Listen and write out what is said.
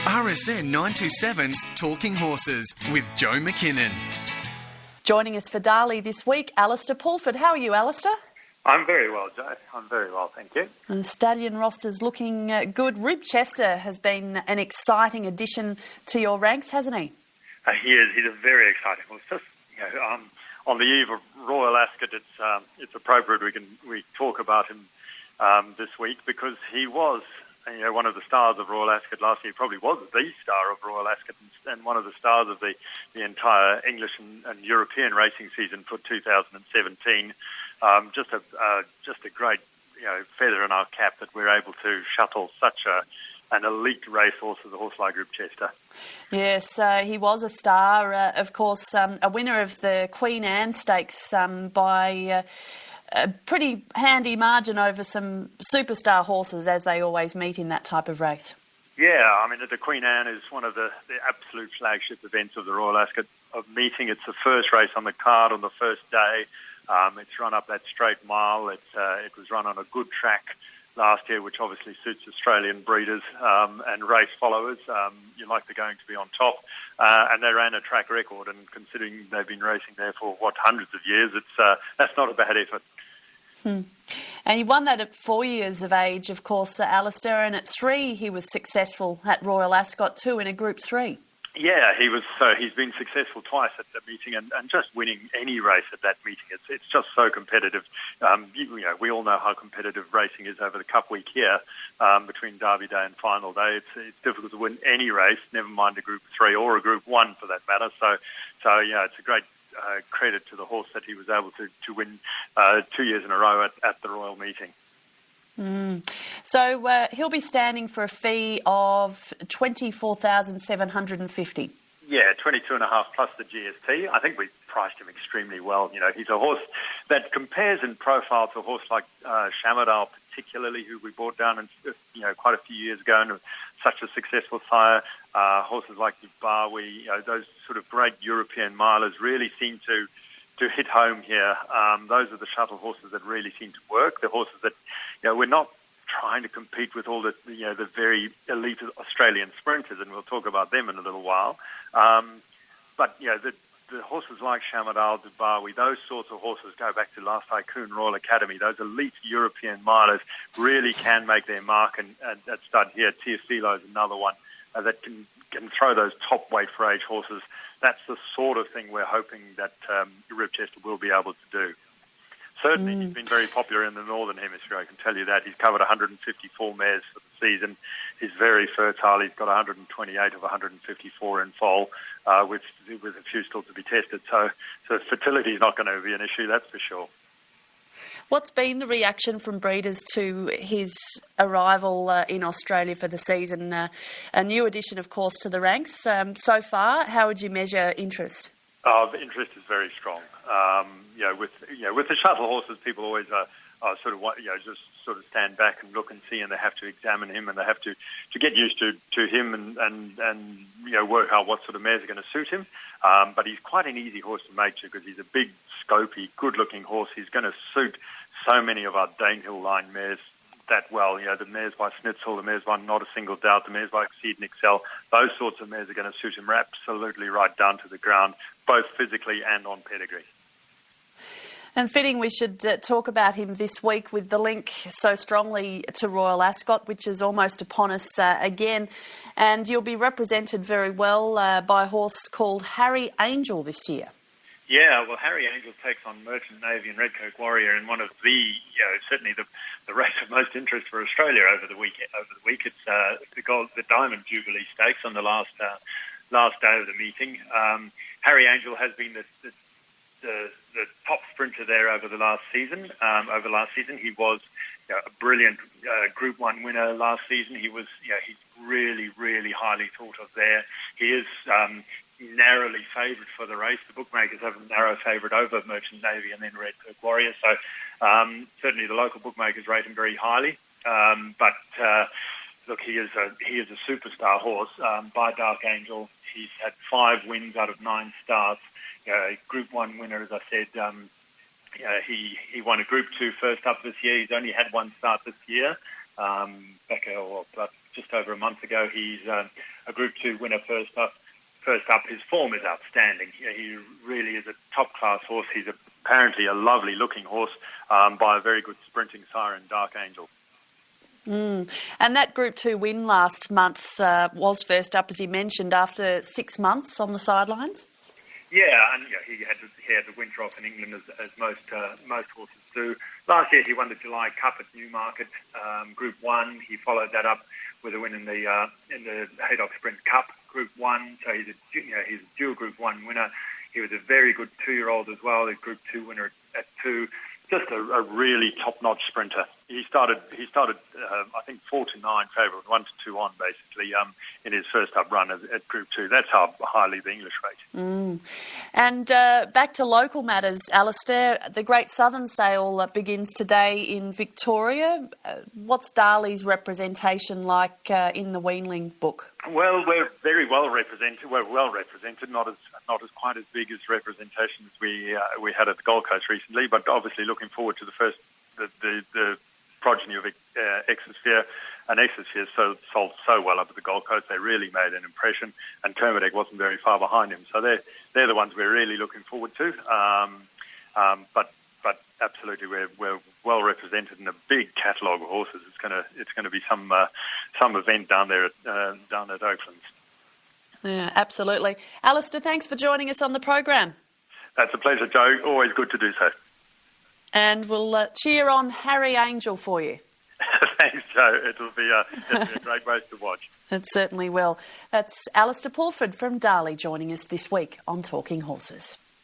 RSN927's Talking Horses with Joe McKinnon. Joining us for Darley this week, Alastair Pulford. How are you, Alastair? I'm very well, Joe. I'm very well, thank you. And the stallion roster's looking good. Ribchester has been an exciting addition to your ranks, hasn't he? He is. He's a very exciting horse. Just on the eve of Royal Ascot, it's appropriate we talk about him this week because he was one of the stars of Royal Ascot last year. He probably was the star of Royal Ascot and one of the stars of the entire English and European racing season for 2017. Just a great feather in our cap that we're able to shuttle such an elite racehorse as a horse like Ribchester. Yes, he was a star. Of course, a winner of the Queen Anne Stakes by a pretty handy margin over some superstar horses, as they always meet in that type of race. Yeah, I mean, the Queen Anne is one of the absolute flagship events of the Royal Ascot meeting. It's the first race on the card on the first day. It's run up that straight mile. It was run on a good track last year, which obviously suits Australian breeders and race followers. You like the going to be on top. And they ran a track record, and considering they've been racing there for, hundreds of years, that's not a bad effort. And he won that at 4 years of age, of course, Alastair, and at 3 he was successful at Royal Ascot too in a Group 3. Yeah, he was. He's been successful twice at the meeting, and just winning any race at that meeting. It's just so competitive. We all know how competitive racing is over the Cup week here between Derby Day and Final Day. It's difficult to win any race, never mind a Group 3 or a Group 1 for that matter. So it's a great credit to the horse that he was able to win 2 years in a row at the Royal meeting. So he'll be standing for a fee of $24,750. Yeah, 22.5 plus the GST. I think we priced him extremely well. He's a horse that compares in profile to a horse like Shamadal, particularly, who we brought down quite a few years ago, and such a successful sire. Horses like Dubawi, those sort of great European milers really seem to hit home here. Those are the shuttle horses that really seem to work. The horses that we're not trying to compete with all the very elite Australian sprinters, and we'll talk about them in a little while. But the horses like Shamadal, Dubawi, those sorts of horses go back to last Tycoon Royal Academy. Those elite European milers really can make their mark, and at stud here, Teofilo is another one that can throw those top weight for age horses. That's the sort of thing we're hoping that Ribchester will be able to do. Certainly, he's been very popular in the Northern Hemisphere, I can tell you that. He's covered 154 mares for the season. He's very fertile. He's got 128 of 154 in foal, with a few still to be tested. So fertility is not going to be an issue, that's for sure. What's been the reaction from breeders to his arrival in Australia for the season? A new addition, of course, to the ranks. So far, how would you measure interest? The interest is very strong. With the shuttle horses, people always just sort of stand back and look and see, and they have to examine him, and they have to get used to him and work out what sort of mares are going to suit him. But he's quite an easy horse to make too, because he's a big, scopy, good-looking horse. He's going to suit so many of our Danehill line mares that well. The mares by Snitzel, the mares by Not a Single Doubt, the mares by Exceed and Excel. Those sorts of mares are going to suit him absolutely right down to the ground, both physically and on pedigree. And fitting, we should talk about him this week with the link so strongly to Royal Ascot, which is almost upon us again. And you'll be represented very well by a horse called Harry Angel this year. Yeah, well, Harry Angel takes on Merchant Navy and Redcoat Warrior in one of the, certainly the race of most interest for Australia over the week. It's the Diamond Jubilee Stakes on the last day of the meeting. Harry Angel has been the top sprinter there over last season. He was a brilliant Group 1 winner last season. He's really, really highly thought of there. He is narrowly favoured for the race. The bookmakers have a narrow favourite over Merchant Navy and then Redcoat Warrior. So certainly the local bookmakers rate him very highly. But look, he is a superstar horse. By Dark Angel, he's had 5 wins out of 9 starts. Group 1 winner, as I said. He won a Group 2 first up this year. He's only had 1 start this year. Just over a month ago, he's a Group 2 winner first up. His form is outstanding. He really is a top-class horse. He's apparently a lovely-looking horse by a very good sprinting siren, Dark Angel. And that Group 2 win last month was first up, as he mentioned, after 6 months on the sidelines. Yeah, and he had the winter off in England as most horses do. Last year he won the July Cup at Newmarket, Group 1. He followed that up with a win in the Haydock Sprint Cup, Group 1. So he's a dual Group 1 winner. He was a very good 2-year-old as well, a Group 2 winner at 2. Just a really top-notch sprinter. He started I think 4-9 favourite, 1-2 on basically in his first up run at Group 2. That's how highly the English rate. And back to local matters, Alastair. The Great Southern Sale begins today in Victoria. What's Darley's representation like in the Weanling book? Well, we're very well represented. We're well represented, not as quite as big as representation as we had at the Gold Coast recently, but obviously looking forward to the progeny of Exosphere. And Exosphere sold so well up at the Gold Coast, they really made an impression, and Kermadec wasn't very far behind him. So they're the ones we're really looking forward to. But absolutely, we're well represented in a big catalogue of horses. It's gonna be some event down there at Oaklands. Yeah, absolutely. Alastair, thanks for joining us on the program. That's a pleasure, Joe. Always good to do so. And we'll cheer on Harry Angel for you. Thanks, Joe. It'll be a great race to watch. It certainly will. That's Alastair Pulford from Darley joining us this week on Talking Horses.